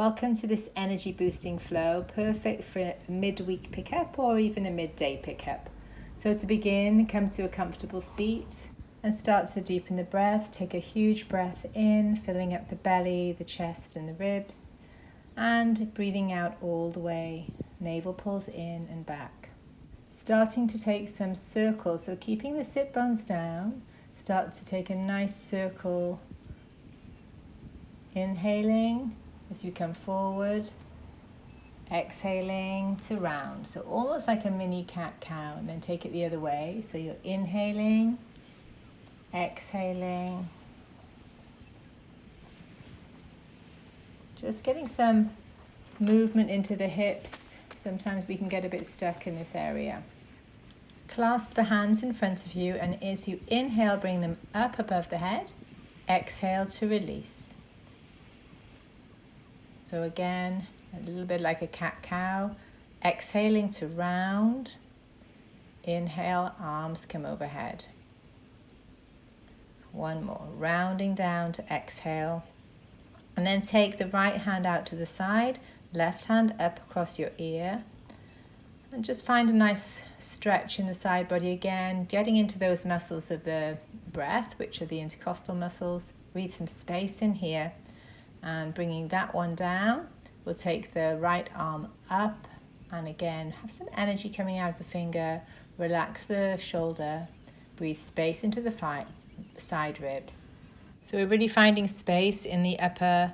Welcome to this energy boosting flow, perfect for a midweek pickup or even a midday pickup. So to begin, come to a comfortable seat and start to deepen the breath. Take a huge breath in, filling up the belly, the chest and the ribs, and breathing out all the way. Navel pulls in and back. Starting to take some circles, so keeping the sit bones down, start to take a nice circle. Inhaling as you come forward, exhaling to round. So almost like a mini cat-cow, and then take it the other way. So you're inhaling, exhaling. Just getting some movement into the hips. Sometimes we can get a bit stuck in this area. Clasp the hands in front of you, and as you inhale, bring them up above the head. Exhale to release. So again, a little bit like a cat-cow. Exhaling to round. Inhale, arms come overhead. One more, rounding down to exhale. And then take the right hand out to the side, left hand up across your ear. And just find a nice stretch in the side body again, getting into those muscles of the breath, which are the intercostal muscles. Breathe some space in here. And bringing that one down, we'll take the right arm up, and again have some energy coming out of the finger. Relax the shoulder, breathe space into the side ribs. So we're really finding space in the upper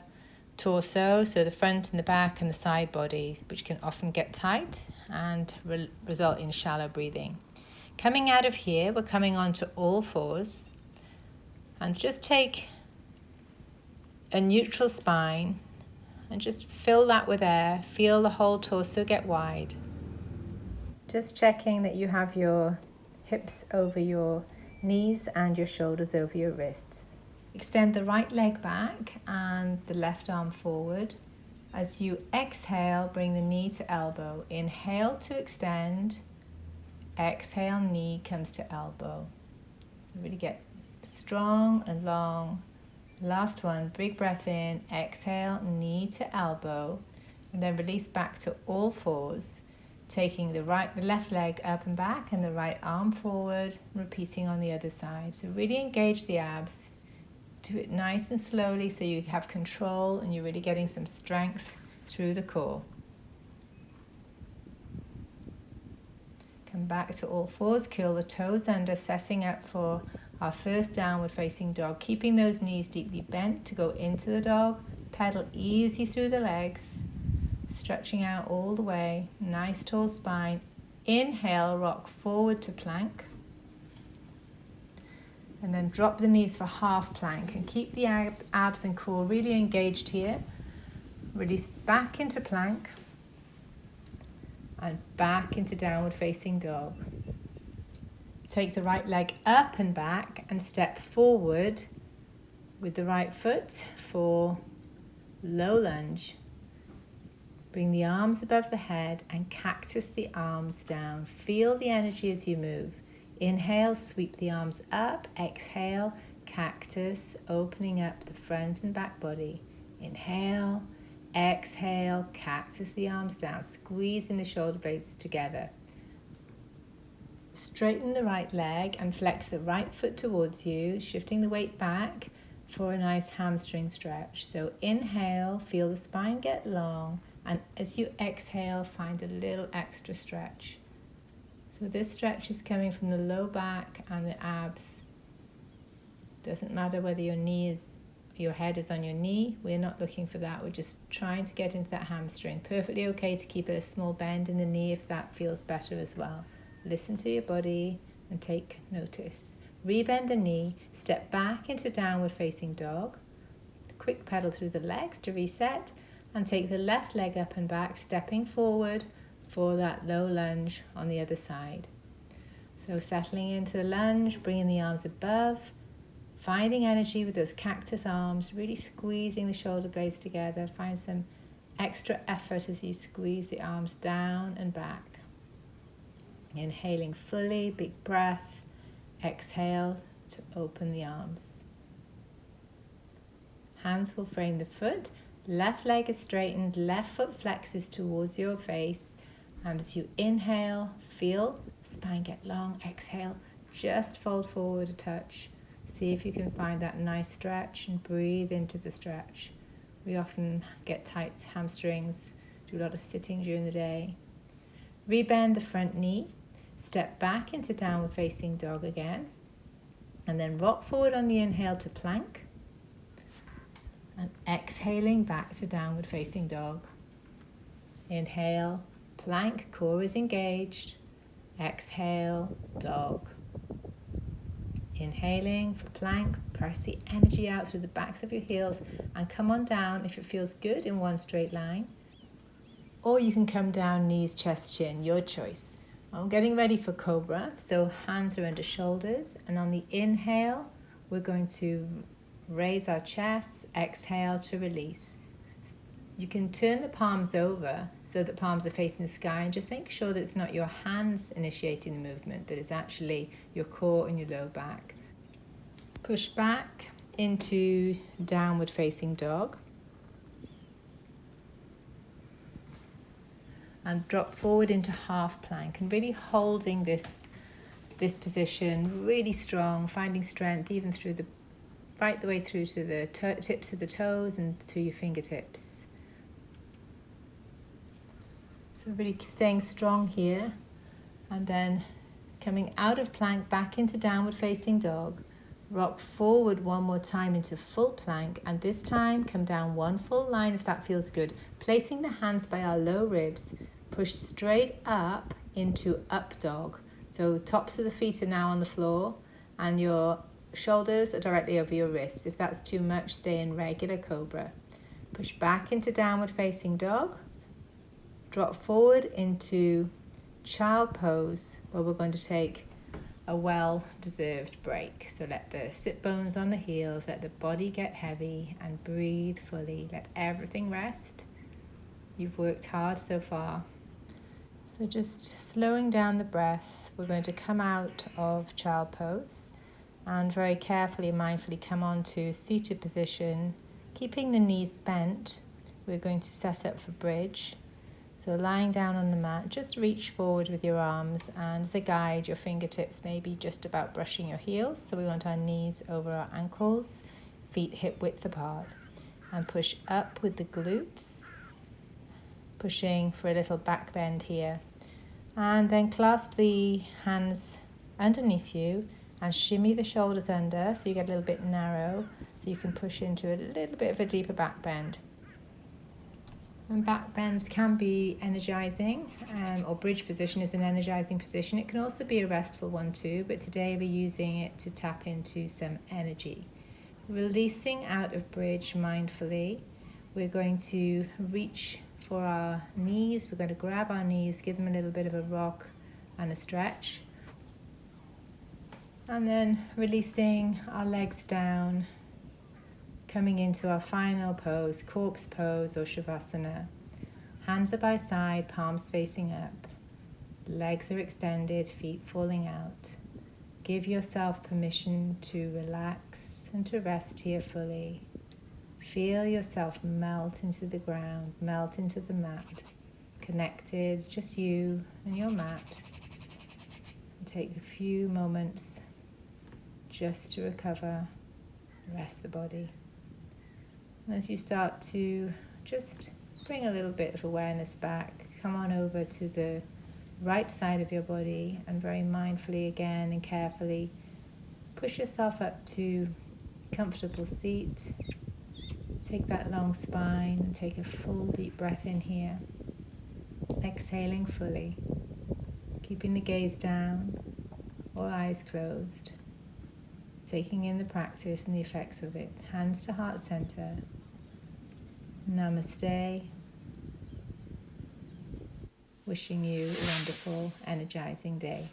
torso, so the front and the back and the side body, which can often get tight and result in shallow breathing. Coming out of here, we're coming on to all fours, and just take a neutral spine and just fill that with air. Feel the whole torso get wide. Just checking that you have your hips over your knees and your shoulders over your wrists. Extend the right leg back and the left arm forward. As you exhale, bring the knee to elbow. Inhale to extend. Exhale, knee comes to elbow. So really get strong and long. Last one, big breath in, exhale, knee to elbow, and then release back to all fours, taking the left leg up and back and the right arm forward, repeating on the other side. So really engage the abs. Do it nice and slowly so you have control and you're really getting some strength through the core. Come back to all fours, curl the toes under, setting up for our first downward facing dog, keeping those knees deeply bent to go into the dog. Pedal easy through the legs, stretching out all the way. Nice tall spine. Inhale, rock forward to plank. And then drop the knees for half plank and keep the abs and core really engaged here. Release back into plank and back into downward facing dog. Take the right leg up and back and step forward with the right foot for low lunge. Bring the arms above the head and cactus the arms down. Feel the energy as you move. Inhale, sweep the arms up. Exhale, cactus, opening up the front and back body. Inhale, exhale, cactus the arms down, squeezing the shoulder blades together. Straighten the right leg and flex the right foot towards you, shifting the weight back for a nice hamstring stretch. So inhale, feel the spine get long, and as you exhale, find a little extra stretch. So this stretch is coming from the low back and the abs. Doesn't matter whether your head is on your knee. We're not looking for that. We're just trying to get into that hamstring. Perfectly okay to keep it a small bend in the knee if that feels better as well. Listen to your body and take notice. Rebend the knee, step back into downward facing dog. Quick pedal through the legs to reset, and take the left leg up and back, stepping forward for that low lunge on the other side. So settling into the lunge, bringing the arms above, finding energy with those cactus arms, really squeezing the shoulder blades together. Find some extra effort as you squeeze the arms down and back. Inhaling fully, big breath. Exhale to open the arms. Hands will frame the foot. Left leg is straightened, left foot flexes towards your face. And as you inhale, feel spine get long. Exhale, just fold forward a touch. See if you can find that nice stretch and breathe into the stretch. We often get tight hamstrings, do a lot of sitting during the day. Rebend the front knee, step back into downward facing dog again, and then rock forward on the inhale to plank, and exhaling back to downward facing dog. Inhale, plank, core is engaged. Exhale, dog. Inhaling for plank, press the energy out through the backs of your heels and come on down if it feels good in one straight line. Or you can come down knees, chest, chin, your choice. I'm getting ready for cobra, so hands are under shoulders, and on the inhale, we're going to raise our chest, exhale to release. You can turn the palms over so that palms are facing the sky, and just make sure that it's not your hands initiating the movement, that it's actually your core and your low back. Push back into downward facing dog. And drop forward into half plank, and really holding this position really strong, finding strength even through right the way through to the tips of the toes and to your fingertips. So really staying strong here, and then coming out of plank back into downward facing dog. Rock forward one more time into full plank, and this time come down one full line if that feels good. Placing the hands by our low ribs, push straight up into up dog. So tops of the feet are now on the floor and your shoulders are directly over your wrists. If that's too much, stay in regular cobra. Push back into downward facing dog. Drop forward into child pose, where we're going to take a well-deserved break. So let the sit bones on the heels, let the body get heavy, and breathe fully. Let everything rest. You've worked hard so far. So just slowing down the breath, we're going to come out of child pose and very carefully and mindfully come on to seated position, keeping the knees bent. We're going to set up for bridge. So lying down on the mat, just reach forward with your arms, and as a guide, your fingertips may be just about brushing your heels. So we want our knees over our ankles, feet hip width apart, and push up with the glutes, pushing for a little back bend here. And then clasp the hands underneath you and shimmy the shoulders under so you get a little bit narrow, so you can push into a little bit of a deeper back bend. And back bends can be energizing, or bridge position is an energizing position. It can also be a restful one too, but today we're using it to tap into some energy. Releasing out of bridge mindfully, we're going to reach for our knees. We're going to grab our knees, give them a little bit of a rock and a stretch. And then releasing our legs down, coming into our final pose, corpse pose or shavasana. Hands are by side, palms facing up. Legs are extended, feet falling out. Give yourself permission to relax and to rest here fully. Feel yourself melt into the ground, melt into the mat. Connected, just you and your mat. And take a few moments just to recover, rest the body. And as you start to just bring a little bit of awareness back, come on over to the right side of your body and very mindfully again and carefully push yourself up to a comfortable seat. Take that long spine and take a full deep breath in here. Exhaling fully, keeping the gaze down, all eyes closed. Taking in the practice and the effects of it. Hands to heart center. Namaste. Wishing you a wonderful, energizing day.